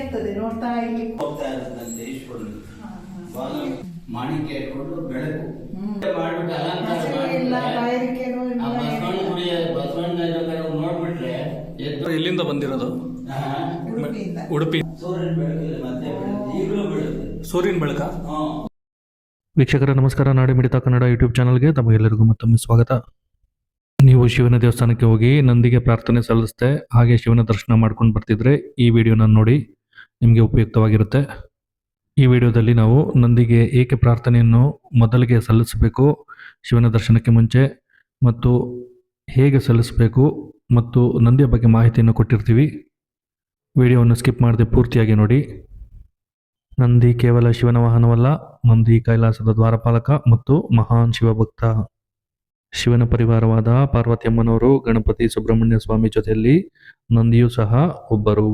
ಇರ್ತದೆ ನೋಡ್ತಾ ಇಲ್ಲಿ ಹೋಗ್ತಾ ಇರುತ್ತಂತೆ ಈಶ್ವರನು ಮಾಣಿಕ್ಯ ಇಟ್ಕೊಂಡು ಬೆಳಕು ಮಾಡ್ಬಿಟ್ಟು ಅಲಂಕಾರ ಇಲ್ಲ ಬಾಯರಿಕೆನೂ ಆ ಬಸವಣ್ಣ ಗುಡಿಯ ಬಸವಣ್ಣ ನೋಡ್ಬಿಟ್ರೆ ಎಲ್ಲಿಂದ ಬಂದಿರೋದು? ಉಡುಪಿಯಿಂದ. ಉಡುಪಿ. ಸೂರ್ಯನ ಬೆಳಕಿಲ್ಲ ಮತ್ತೆ ಈಗಲೂ ಬೀಳುತ್ತೆ. ಸೂರ್ಯನ ಬೆಳಕ. ವೀಕ್ಷಕರ ನಮಸ್ಕಾರ, ನಾಡಿ ಮಿಡಿತ ಕನ್ನಡ ಯೂಟ್ಯೂಬ್ ಚಾನಲ್ಗೆ ತಮಗೆಲ್ಲರಿಗೂ ಮತ್ತೊಮ್ಮೆ ಸ್ವಾಗತ. ನೀವು ಶಿವನ ದೇವಸ್ಥಾನಕ್ಕೆ ಹೋಗಿ ನಂದಿಗೆ ಪ್ರಾರ್ಥನೆ ಸಲ್ಲಿಸ್ತೆ ಹಾಗೆ ಶಿವನ ದರ್ಶನ ಮಾಡ್ಕೊಂಡು ಬರ್ತಿದ್ರೆ ಈ ವಿಡಿಯೋನ ನೋಡಿ, ನಿಮಗೆ ಉಪಯುಕ್ತವಾಗಿರುತ್ತೆ. ಈ ವಿಡಿಯೋದಲ್ಲಿ ನಾವು ನಂದಿಗೆ ಏಕೆ ಪ್ರಾರ್ಥನೆಯನ್ನು ಮೊದಲಿಗೆ ಸಲ್ಲಿಸಬೇಕು, ಶಿವನ ದರ್ಶನಕ್ಕೆ ಮುಂಚೆ, ಮತ್ತು ಹೇಗೆ ಸಲ್ಲಿಸಬೇಕು ಮತ್ತು ನಂದಿಯ ಬಗ್ಗೆ ಮಾಹಿತಿಯನ್ನು ಕೊಟ್ಟಿರ್ತೀವಿ. ವಿಡಿಯೋವನ್ನು ಸ್ಕಿಪ್ ಮಾಡದೆ ಪೂರ್ತಿಯಾಗಿ ನೋಡಿ. ನಂದಿ ಕೇವಲ ಶಿವನ ವಾಹನವಲ್ಲ, ನಂದಿ ಕೈಲಾಸದ ದ್ವಾರಪಾಲಕ ಮತ್ತು ಮಹಾನ್ ಶಿವಭಕ್ತ. ಶಿವನ ಪರಿವಾರವಾದ ಪಾರ್ವತಿಯಮ್ಮನವರು ಗಣಪತಿ ಸುಬ್ರಹ್ಮಣ್ಯ ಸ್ವಾಮಿ ಜೊತೆಯಲ್ಲಿ ನಂದಿಯೂ ಸಹ ಒಬ್ಬರು.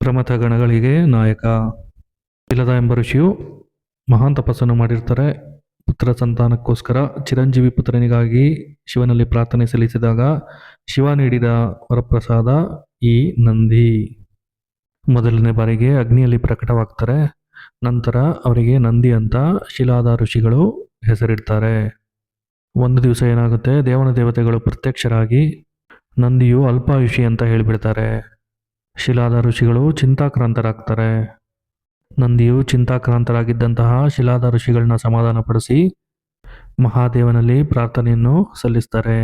ಪ್ರಮಥ ಗಣಗಳಿಗೆ ನಾಯಕ. ಪಿಲದ ಎಂಬ ಋಷಿಯು ಮಹಾನ್ ತಪಸ್ಸನ್ನು ಮಾಡಿರ್ತಾರೆ. ಪುತ್ರ ಸಂತಾನಕ್ಕೋಸ್ಕರ ಚಿರಂಜೀವಿ ಪುತ್ರನಿಗಾಗಿ ಶಿವನಲ್ಲಿ ಪ್ರಾರ್ಥನೆ ಸಲ್ಲಿಸಿದಾಗ ಶಿವ ನೀಡಿದ ವರಪ್ರಸಾದ ಈ ನಂದಿ. ಮೊದಲನೇ ಬಾರಿಗೆ ಅಗ್ನಿಯಲ್ಲಿ ಪ್ರಕಟವಾಗ್ತಾರೆ. ನಂತರ ಅವರಿಗೆ ನಂದಿ ಅಂತ ಶಿಲಾದ ಋಷಿಗಳು ಹೆಸರಿಡ್ತಾರೆ. ಒಂದು ದಿವಸ ಏನಾಗುತ್ತೆ, ದೇವನ ದೇವತೆಗಳು ಪ್ರತ್ಯಕ್ಷರಾಗಿ ನಂದಿಯು ಅಲ್ಪಾಯುಷಿ ಅಂತ ಹೇಳಿಬಿಡ್ತಾರೆ. ಶಿಲಾದ ಋಷಿಗಳು ಚಿಂತಾಕ್ರಾಂತರಾಗ್ತಾರೆ. ನಂದಿಯು ಚಿಂತಾಕ್ರಾಂತರಾಗಿದ್ದಂತಹ ಶಿಲಾದ ಋಷಿಗಳನ್ನ ಸಮಾಧಾನಪಡಿಸಿ ಮಹಾದೇವನಲ್ಲಿ ಪ್ರಾರ್ಥನೆಯನ್ನು ಸಲ್ಲಿಸ್ತಾರೆ.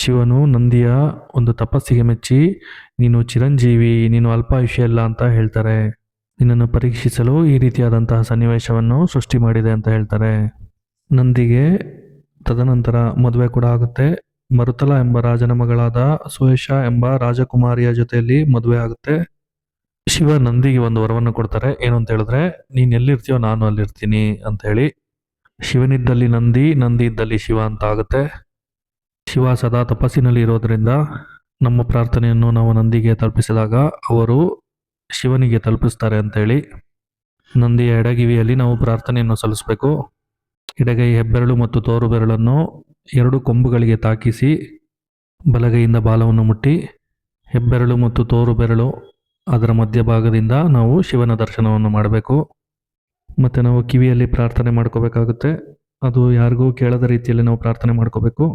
ಶಿವನು ನಂದಿಯ ಒಂದು ತಪಸ್ಸಿಗೆ ಮೆಚ್ಚಿ, ನೀನು ಚಿರಂಜೀವಿ, ನೀನು ಅಲ್ಪಾಯುಷ್ಯ ಅಲ್ಲ ಅಂತ ಹೇಳ್ತಾರೆ. ನಿನ್ನನ್ನು ಪರೀಕ್ಷಿಸಲು ಈ ರೀತಿಯಾದಂತಹ ಸನ್ನಿವೇಶವನ್ನು ಸೃಷ್ಟಿ ಮಾಡಿದೆ ಅಂತ ಹೇಳ್ತಾರೆ. ನಂದಿಗೆ ತದನಂತರ ಮದುವೆ ಕೂಡ ಆಗುತ್ತೆ. ಮರುತಲ ಎಂಬ ರಾಜನ ಮಗಳಾದ ಸುಯೇಶ ಎಂಬ ರಾಜಕುಮಾರಿಯ ಜೊತೆಯಲ್ಲಿ ಮದುವೆ ಆಗುತ್ತೆ. ಶಿವ ನಂದಿಗೆ ಒಂದು ವರವನ್ನು ಕೊಡ್ತಾರೆ. ಏನು ಅಂತ ಹೇಳಿದ್ರೆ, ನೀನು ಎಲ್ಲಿರ್ತೀಯೋ ನಾನು ಅಲ್ಲಿರ್ತೀನಿ ಅಂತ ಹೇಳಿ. ಶಿವನಿದ್ದಲ್ಲಿ ನಂದಿ, ನಂದಿ ಇದ್ದಲ್ಲಿ ಶಿವ ಅಂತ ಆಗುತ್ತೆ. ಶಿವ ಸದಾ ತಪಸ್ಸಿನಲ್ಲಿ ಇರೋದ್ರಿಂದ ನಮ್ಮ ಪ್ರಾರ್ಥನೆಯನ್ನು ನಾವು ನಂದಿಗೆ ತಲುಪಿಸಿದಾಗ ಅವರು ಶಿವನಿಗೆ ತಲುಪಿಸ್ತಾರೆ ಅಂತೇಳಿ ನಂದಿಯ ಎಡಗಿವಿಯಲ್ಲಿ ನಾವು ಪ್ರಾರ್ಥನೆಯನ್ನು ಸಲ್ಲಿಸಬೇಕು. ಎಡಗೈ ಹೆಬ್ಬೆರಳು ಮತ್ತು ತೋರು ಬೆರಳನ್ನು ಎರಡು ಕೊಂಬುಗಳಿಗೆ ತಾಕಿಸಿ ಬಲಗೈಯಿಂದ ಬಾಲವನ್ನು ಮುಟ್ಟಿ ಹೆಬ್ಬೆರಳು ಮತ್ತು ತೋರು ಬೆರಳು ಅದರ ಮಧ್ಯಭಾಗದಿಂದ ನಾವು ಶಿವನ ದರ್ಶನವನ್ನು ಮಾಡಬೇಕು. ಮತ್ತು ನಾವು ಕಿವಿಯಲ್ಲಿ ಪ್ರಾರ್ಥನೆ ಮಾಡ್ಕೋಬೇಕಾಗುತ್ತೆ. ಅದು ಯಾರಿಗೂ ಕೇಳದ ರೀತಿಯಲ್ಲಿ ನಾವು ಪ್ರಾರ್ಥನೆ ಮಾಡ್ಕೋಬೇಕು.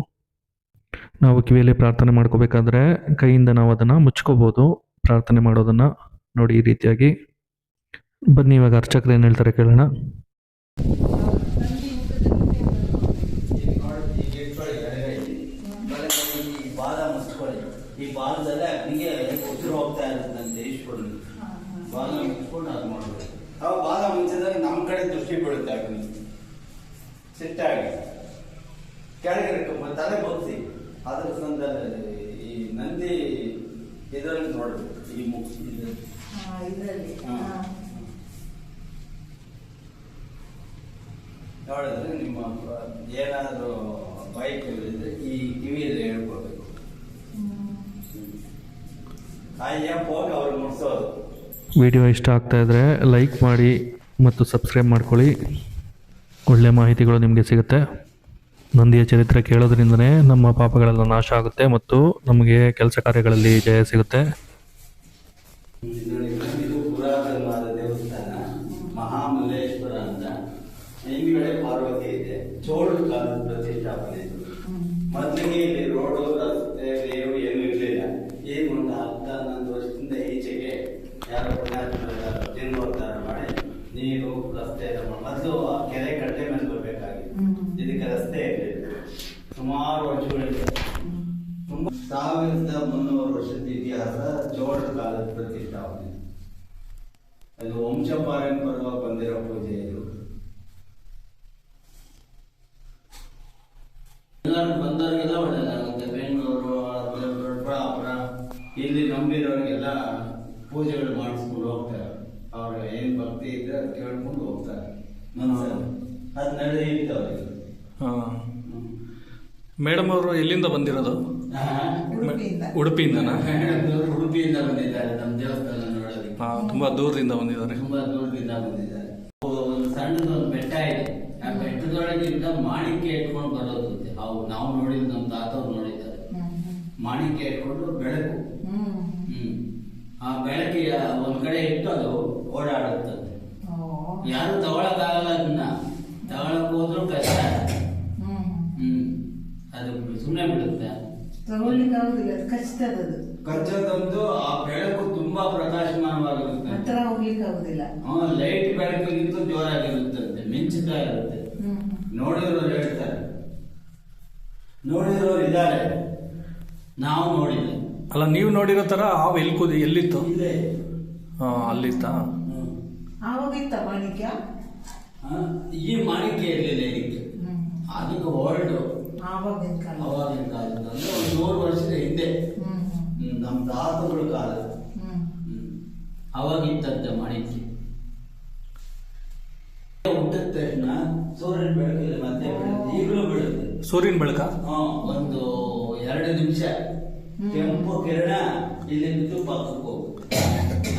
ನಾವು ಕಿವಿಯಲ್ಲಿ ಪ್ರಾರ್ಥನೆ ಮಾಡ್ಕೋಬೇಕಾದ್ರೆ ಕೈಯಿಂದ ನಾವು ಅದನ್ನು ಮುಚ್ಕೋಬೋದು ಪ್ರಾರ್ಥನೆ ಮಾಡೋದನ್ನು. ನೋಡಿ ಈ ರೀತಿಯಾಗಿ. ಬನ್ನಿ ಇವಾಗ ಅರ್ಚಕರು ಏನು ಹೇಳ್ತಾರೆ ಕೇಳೋಣ. ಈ ಬಾಲದಲ್ಲೇ ಅಗ್ನಿಗೆ ಉಸಿರು ಹೋಗ್ತಾ ಇರುತ್ತಂತೆ ಈಶ್ವರನು. ಬಾಲ ಮುಚ್ಕೊಂಡು ಅದು ಮಾಡಬೇಕು. ಅವು ಬಾಲ ಮುಂಚಿದಾಗ ನಮ್ಮ ಕಡೆ ದೃಷ್ಟಿ ಬೀಳುತ್ತೆ. ಅಗ್ನಿ ಸಿಟ್ಟಾಗಿ ಕೆಳಗೆ ತಲೆ ಬಗ್ಸಿ ಅದ್ರ ಸಂದರ್ಭದಲ್ಲಿ ಈ ನಂದಿ ಇದರಲ್ಲಿ ನೋಡ್ಬೇಕು. ಈ ನೋಡಿದ್ರೆ ನಿಮ್ಮ ಏನಾದರೂ ಬೈಕ್ ಇದ್ರೆ ಈ ಕಿವಿಯಲ್ಲಿ ಹೇಳ್ಕೊಳ್ಬೇಕು. ಹೋಗಿ ಅವ್ರಿಗೆ ಮುಟ್ಸೋದು. ವಿಡಿಯೋ ಇಷ್ಟ ಆಗ್ತಾ ಇದ್ರೆ ಲೈಕ್ ಮಾಡಿ ಮತ್ತು ಸಬ್ಸ್ಕ್ರೈಬ್ ಮಾಡ್ಕೊಳ್ಳಿ. ಒಳ್ಳೆಯ ಮಾಹಿತಿಗಳು ನಿಮಗೆ ಸಿಗುತ್ತೆ. ನಂದಿಯ ಚರಿತ್ರೆ ಕೇಳೋದ್ರಿಂದನೇ ನಮ್ಮ ಪಾಪಗಳೆಲ್ಲ ನಾಶ ಆಗುತ್ತೆ ಮತ್ತು ನಮಗೆ ಕೆಲಸ ಕಾರ್ಯಗಳಲ್ಲಿ ಜಯ ಸಿಗುತ್ತೆ. ಇದು ಪುರಾತನವಾದ ದೇವಸ್ಥಾನ, ಮಹಾಮಲ್ಲೇಶ್ವರ ಅಂತ. ಹಿಂದ್ಗಡೆ ಪಾರ್ವತಿ ಇದೆ. ಚೋಳು ಕಾಲದ ಪ್ರತಿಷ್ಠಾಪನೆ. ಮೊದಲಿಗೆ ಇಲ್ಲಿ ರೋಡು, ರಸ್ತೆ, ನೀರು ಏನು ಇರಲಿಲ್ಲ. ಈಗ ಒಂದು 10-11 ವರ್ಷದಿಂದ ಈಚೆಗೆ ಯಾರೋ ಜೀರ್ಣೋದ್ಧಾರ ಮಾಡಿ ನೀರು, ರಸ್ತೆ ಎಲ್ಲ ಮೊದಲು ಕೆರೆ ಕಟ್ಟೆ ಮೇಲೆ ಬರಬೇಕಾಗಿತ್ತು. ಇದಕ್ಕೆ ರಸ್ತೆ ಇರಲಿಲ್ಲ. ಸುಮಾರು ವರ್ಷಗಳಿಂದ 1300 ವರ್ಷದ ಇತಿಹಾಸ. ಚೋಳ ಕಾಲದ ಪ್ರತಿಷ್ಠಾಪನೆ. ಅದು ವಂಶ ಪಾರಂಪರ್ಯವಾಗಿ ಬಂದಿರೋ ಪೂಜೆ ಇದು. ಎಲ್ಲರೂ ಬಂದವರಿಗೆಲ್ಲ ಒಳ್ಳೆಯದಾಗುತ್ತೆ. ಬೆಂಗಳೂರು, ದೊಡ್ಡಬಳ್ಳಾಪುರ ಇಲ್ಲಿ ನಂಬಿರೋರಿಗೆಲ್ಲ ಪೂಜೆಗಳು ಮಾಡಿಸ್ಕೊಂಡು ಹೋಗ್ತಾರೆ. ಅವ್ರ ಏನ್ ಭಕ್ತಿ ಇದ್ರೆ ಅದು ಕೇಳ್ಕೊಂಡು ಹೋಗ್ತಾರೆ. ಅದು ನಡೆಯುತ್ತವ್ರಿಗೆ. ಮೇಡಮ್ ಅವರು ಎಲ್ಲಿಂದ ಬಂದಿರೋದು? ಉಡುಪಿಯಿಂದನಾ? ಉಡುಪಿಯಿಂದ ಬಂದಿದ್ದಾರೆ ನಮ್ಮ ದೇವಸ್ಥಾನ ನೋಡೋದಕ್ಕೆ. ತುಂಬಾ ದೂರದಿಂದ ಬಂದಿದ್ದಾರೆ. ತುಂಬಾ ದೂರದಿಂದ ಬಂದಿದ್ದಾರೆ. ಒಂದು ಸಣ್ಣದೊಂದು ಬೆಟ್ಟ ಇದೆ. ಆ ಬೆಟ್ಟದೊಳಗಿಂದ ಮಾಣಿಕ್ಯ ಇಟ್ಕೊಂಡು ಬರೋದಂತೆ. ಅವು ನಾವು ನೋಡಿದ್ ನಮ್ಮ ತಾತವ್ರು ನೋಡಿದ್ದಾರೆ. ಮಾಣಿಕ್ಯ ಇಟ್ಕೊಂಡು ಬೆಳಕು. ಆ ಬೆಳಕಿಗೆ ಒಂದು ಒಳಗಡೆ ಇಟ್ಟು ಅದು ಓಡಾಡುತ್ತದೆ. ಓ. ಯಾರು ತಗೊಳಕ್ಕಾಗಲ್ಲ, ಅದನ್ನ ತಗೊಳಕ್ ಹೋದ್ರು ಕಷ್ಟ. ಅದು ಸುಮ್ಮನೆ ಬಿಡುತ್ತೆ, ತಗೊಳ್ಳಿಕ್ಕೆ ಆಗುದಿಲ್ಲ, ಅದು ಕಚ್ತದದು. ಕಚ್ಚದಂದು ಆ ಬೆಳಕು ತುಂಬಾ ಪ್ರಕಾಶಮಾನವಾಗಿರುತ್ತೆ. ಹತ್ರ ಹೋಗ್ಲಿಕ್ಕೆ ಆಗುದಿಲ್ಲ. ಲೈಟ್ ಬೆಳಕಿಗಿಂತ ಜೋರಾಗಿರುತ್ತಂತೆ, ಮಿಂಚುತ್ತಾ ಇರುತ್ತೆ. ನೋಡಿರೋರು ಹೇಳ್ತಾರೆ, ನೋಡಿರೋರು ಇದ್ದಾರೆ, ನಾವು ನೋಡಿಲ್ಲ. ಅಲ್ಲ, ನೀವು ನೋಡಿರೋ ತರ ಹಾವು ಎಲ್ಲಿತ್ತು? ಇಲ್ಲೇ ಅಲ್ಲಿತ್ತಾ? ಆವಾಗಿತ್ತ ಮಾಣಿಕ್ಯ? ಈ ಮಾಣಿಕ್ಯ ಇರಲಿಲ್ಲ ಇದಕ್ಕೆ, ಅದಕ್ಕೆ ಓಲ್ಡ್ ಆವಾಗಿನ ಕಾಲ. ಅವಾಗಿನ ಕಾಲದ ಅಂದ್ರೆ ಒಂದು 100 ವರ್ಷದ ಹಿಂದೆ, ನಮ್ಮ ತಾತಗಳ ಕಾಲ. ಅವಾಗಿತ್ತಂತೆ ಮಾಣಿಕ್ಯ. ಹುಟ್ಟಿದ ತಕ್ಷಣ ಸೂರ್ಯನ ಬೆಳಕಿಲ್ಲ, ಮತ್ತೆ ಬೀಳುತ್ತೆ, ಈಗಲೂ ಬೀಳುತ್ತೆ. ಸೂರ್ಯನ ಬೆಳಕ ಒಂದು 2 ನಿಮಿಷ ಕೆಂಪು ಕಿರಣ ಇಲ್ಲಿಂದ ಪಕ್ಕಕ್ಕೆ ಹೋಗುತ್ತೆ.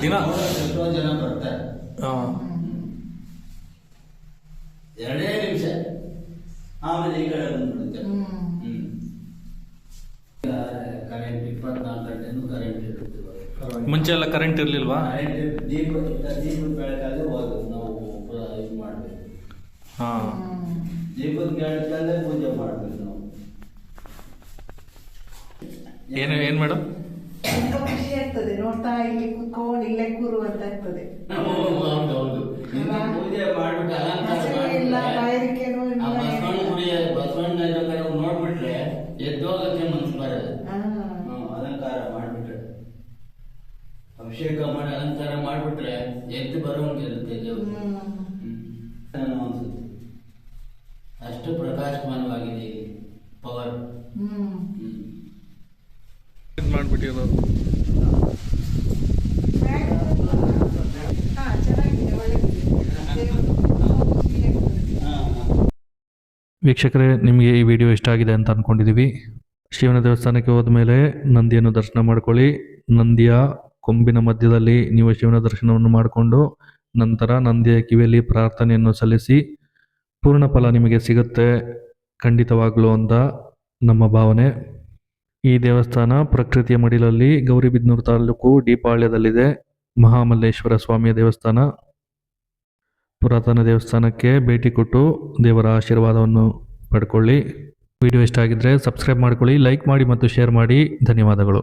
ದಿನ ಎಷ್ಟೋ ಜನ ಬರ್ತಾರೆ. 2 ನಿಮಿಷ, ಆಮೇಲೆ ಈ ಕಡೆ ಬಂದ್ಬಿಡುತ್ತೆ. ಕರೆಂಟ್ 24 ಗಂಟೆನೂ ಕರೆಂಟ್ ಇರುತ್ತೆ. ಮುಂಚೆ ಎಲ್ಲ ಕರೆಂಟ್ ಇರ್ಲಿಲ್ವಾ? ದೀಪದ ಬೆಳಕಾದ್ರೆ ಹೋಗೋದು, ನಾವು ಇದು ಮಾಡ್ಬೇಕು. ದೀಪದ ಬೆಳಕಲ್ಲೇ ಪೂಜೆ ಮಾಡ್ಬೇಕು ನಾವು. ಏನ್ ಮೇಡಮ್? ತುಂಬಾ ಖುಷಿ ಆಗ್ತದೆ ನೋಡ್ತಾ, ಇಲ್ಲಿ ಕುತ್ಕೊಂಡು ಇಲ್ಲೇ ಕೂರು ಅಂತ ಆಗ್ತದೆ. ಹೌದು, ಪೂಜೆ ಮಾಡ್ಬಿಟ್ಟು ಹಸಿವು ಇಲ್ಲ, ಬಾಯಾರಿಕೆನೂ ಇಲ್ಲ. ಬಸವಣ್ಣ ನೋಡ್ಬಿಟ್ರೆ ಎದ್ದೋಗಕ್ಕೆ ಮನ್ಸು ಬರಲ್ಲ. ಅಲಂಕಾರ ಮಾಡ್ಬಿಟ್ರೆ, ಅಭಿಷೇಕ ಮಾಡಿ ಅಲಂಕಾರ ಮಾಡ್ಬಿಟ್ರೆ ಎದ್ದು ಬರೋಂಗಿರುತ್ತೆ ದೇವರು. ಅನ್ಸುತ್ತೆ, ಅಷ್ಟು ಪ್ರಕಾಶಮಾನವಾಗಿದೆ ಇಲ್ಲಿ ಪವರ್. ಮಾಡ್ಬಿಟ್ಟಿರೋದು. ಚೆನ್ನಾಗಿದೆ, ವೀಕ್ಷಕರೇ, ನಿಮಗೆ ಈ ವಿಡಿಯೋ ಇಷ್ಟ ಆಗಿದೆ ಅಂತ ಅಂದ್ಕೊಂಡಿದ್ದೀವಿ. ಶಿವನ ದೇವಸ್ಥಾನಕ್ಕೆ ಹೋದ ಮೇಲೆ ನಂದಿಯನ್ನು ದರ್ಶನ ಮಾಡ್ಕೊಳ್ಳಿ. ನಂದಿಯ ಕೊಂಬಿನ ಮಧ್ಯದಲ್ಲಿ ನೀವು ಶಿವನ ದರ್ಶನವನ್ನು ಮಾಡಿಕೊಂಡು ನಂತರ ನಂದಿಯ ಕಿವಿಯಲ್ಲಿ ಪ್ರಾರ್ಥನೆಯನ್ನು ಸಲ್ಲಿಸಿ ಪೂರ್ಣ ಫಲ ನಿಮಗೆ ಸಿಗುತ್ತೆ ಖಂಡಿತವಾಗ್ಲೂ ಅಂತ ನಮ್ಮ ಭಾವನೆ. ಈ ದೇವಸ್ಥಾನ ಪ್ರಕೃತಿಯ ಮಡಿಲಲ್ಲಿ ಗೌರಿಬಿದನೂರು ತಾಲೂಕು ಡಿಪಾಳ್ಯದಲ್ಲಿದೆ. ಮಹಾಮಲ್ಲೇಶ್ವರ ಸ್ವಾಮಿಯ ದೇವಸ್ಥಾನ. ಪುರಾತನ ದೇವಸ್ಥಾನಕ್ಕೆ ಭೇಟಿ ಕೊಟ್ಟು ದೇವರ ಆಶೀರ್ವಾದವನ್ನು ಪಡ್ಕೊಳ್ಳಿ. ವಿಡಿಯೋ ಇಷ್ಟ ಆಗಿದ್ದರೆ ಸಬ್ಸ್ಕ್ರೈಬ್ ಮಾಡ್ಕೊಳ್ಳಿ, ಲೈಕ್ ಮಾಡಿ ಮತ್ತು ಶೇರ್ ಮಾಡಿ. ಧನ್ಯವಾದಗಳು.